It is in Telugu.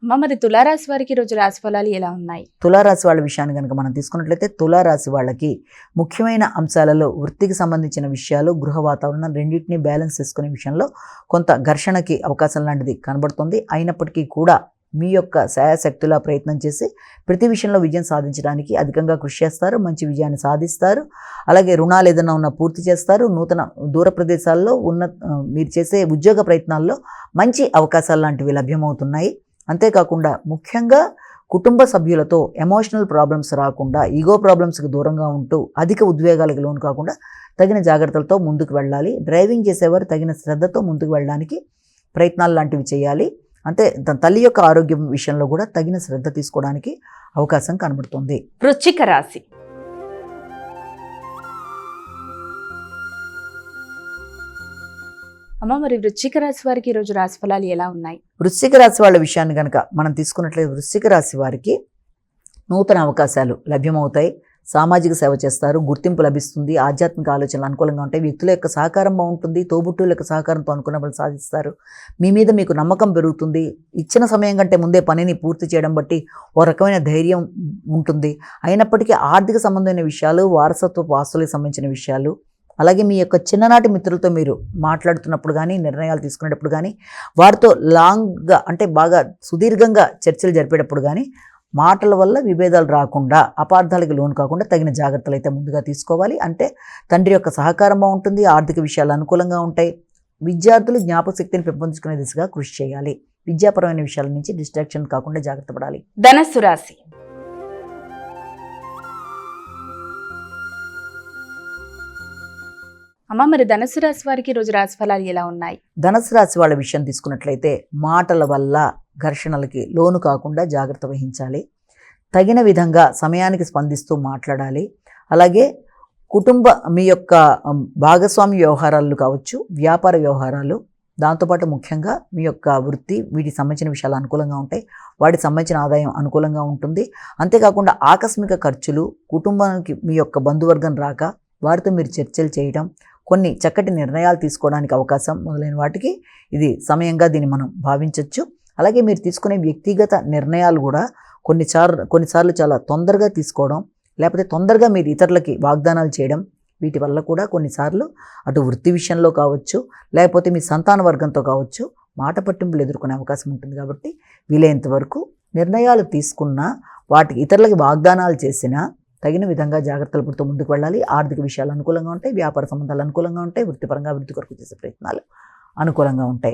మరి తులారాశి వారికి ఈరోజు రాశి ఫలాలు ఎలా ఉన్నాయి? తులారాశి వాళ్ళ విషయాన్ని కనుక మనం తీసుకున్నట్లయితే తులారాశి వాళ్ళకి ముఖ్యమైన అంశాలలో వృత్తికి సంబంధించిన విషయాలు, గృహ వాతావరణం రెండింటినీ బ్యాలెన్స్ చేసుకునే విషయంలో కొంత ఘర్షణకి అవకాశం లాంటిది కనబడుతుంది. అయినప్పటికీ కూడా మీ యొక్క శాయశక్తులా ప్రయత్నం చేసి ప్రతి విషయంలో విజయం సాధించడానికి అధికంగా కృషి చేస్తారు, మంచి విజయాన్ని సాధిస్తారు. అలాగే రుణాలు ఏదైనా ఉన్నా పూర్తి చేస్తారు. నూతన దూర ప్రదేశాల్లో మీరు చేసే ఉద్యోగ ప్రయత్నాల్లో మంచి అవకాశాలు లాంటివి లభ్యమవుతున్నాయి. అంతేకాకుండా ముఖ్యంగా కుటుంబ సభ్యులతో ఎమోషనల్ ప్రాబ్లమ్స్ రాకుండా, ఈగో ప్రాబ్లమ్స్కి దూరంగా ఉంటూ అధిక ఉద్వేగాలకు లోను కాకుండా తగిన జాగ్రత్తలతో ముందుకు వెళ్ళాలి. డ్రైవింగ్ చేసేవారు తగిన శ్రద్ధతో ముందుకు వెళ్ళడానికి ప్రయత్నాలు లాంటివి చేయాలి. అంతే తల్లి యొక్క ఆరోగ్యం విషయంలో కూడా తగిన శ్రద్ధ తీసుకోవడానికి అవకాశం కనబడుతుంది. వృశ్చిక రాశి. మరి వృశ్చిక రాశి వారికి ఈరోజు రాశి ఫలాలు ఎలా ఉన్నాయి? వృశ్చిక రాశి వాళ్ళ విషయాన్ని కనుక మనం తీసుకున్నట్లయితే వృశ్చిక రాశి వారికి నూతన అవకాశాలు లభ్యమవుతాయి. సామాజిక సేవ చేస్తారు, గుర్తింపు లభిస్తుంది, ఆధ్యాత్మిక ఆలోచనలు అనుకూలంగా ఉంటాయి. వ్యక్తుల యొక్క సహకారం బాగుంటుంది, తోబుట్టువుల యొక్క సహకారంతో అనుకున్న పనులు సాధిస్తారు. మీ మీద మీకు నమ్మకం పెరుగుతుంది. ఇచ్చిన సమయం కంటే ముందే పనిని పూర్తి చేయడం బట్టి ఓ రకమైన ధైర్యం ఉంటుంది. అయినప్పటికీ ఆర్థిక సంబంధమైన విషయాలు, వారసత్వపు ఆస్తులకు సంబంధించిన విషయాలు, అలాగే మీ యొక్క చిన్ననాటి మిత్రులతో మీరు మాట్లాడుతున్నప్పుడు కానీ, నిర్ణయాలు తీసుకునేటప్పుడు కానీ, వారితో లాంగ్గా అంటే బాగా సుదీర్ఘంగా చర్చలు జరిపేటప్పుడు కానీ మాటల వల్ల విభేదాలు రాకుండా, అపార్థాలకు లోను కాకుండా తగిన జాగ్రత్తలు అయితే ముందుగా తీసుకోవాలి. అంటే తండ్రి యొక్క సహకారం బాగుంటుంది, ఆర్థిక విషయాలు అనుకూలంగా ఉంటాయి. విద్యార్థులు జ్ఞాపకశక్తిని పెంపొందించుకునే దిశగా కృషి చేయాలి. విద్యాపరమైన విషయాల నుంచి డిస్ట్రాక్షన్ కాకుండా జాగ్రత్త పడాలి. ధనస్సు రాశి. మరి ధనుసు రాశి వారికి ఈరోజు రాశి ఫలాలు ఎలా ఉన్నాయి? ధనుసు రాశి వాళ్ళ విషయం తీసుకున్నట్లయితే మాటల వల్ల ఘర్షణలకి లోను కాకుండా జాగ్రత్త వహించాలి. తగిన విధంగా సమయానికి స్పందిస్తూ మాట్లాడాలి. అలాగే మీ యొక్క భాగస్వామి వ్యవహారాలు కావచ్చు, వ్యాపార వ్యవహారాలు, దాంతోపాటు ముఖ్యంగా మీ యొక్క వృత్తి, వీటికి సంబంధించిన విషయాలు అనుకూలంగా ఉంటాయి. వాటికి సంబంధించిన ఆదాయం అనుకూలంగా ఉంటుంది. అంతేకాకుండా ఆకస్మిక ఖర్చులు, కుటుంబానికి మీ యొక్క బంధువర్గం రాక వారితో మీరు చర్చలు చేయడం, కొన్ని చక్కటి నిర్ణయాలు తీసుకోవడానికి అవకాశం మొదలైన వాటికి ఇది సమయంగా దీన్ని మనం భావించవచ్చు. అలాగే మీరు తీసుకునే వ్యక్తిగత నిర్ణయాలు కూడా కొన్నిసార్లు చాలా తొందరగా తీసుకోవడం, లేకపోతే తొందరగా మీరు ఇతరులకి వాగ్దానాలు చేయడం, వీటి వల్ల కూడా కొన్నిసార్లు అటు వృత్తి విషయంలో కావచ్చు, లేకపోతే మీ సంతాన వర్గంతో కావచ్చు మాట పట్టింపులు ఎదుర్కొనే అవకాశం ఉంటుంది. కాబట్టి వీలైనంత వరకు నిర్ణయాలు తీసుకున్నా, వాటికి ఇతరులకి వాగ్దానాలు చేసినా తగిన విధంగా జాగ్రత్తలు పడుతూ ముందుకు వెళ్ళాలి. ఆర్థిక విషయాలు అనుకూలంగా ఉంటాయి, వ్యాపార సంబంధాలు అనుకూలంగా ఉంటాయి, వృత్తిపరంగా అభివృద్ధి కొరకు చేసే ప్రయత్నాలు అనుకూలంగా ఉంటాయి.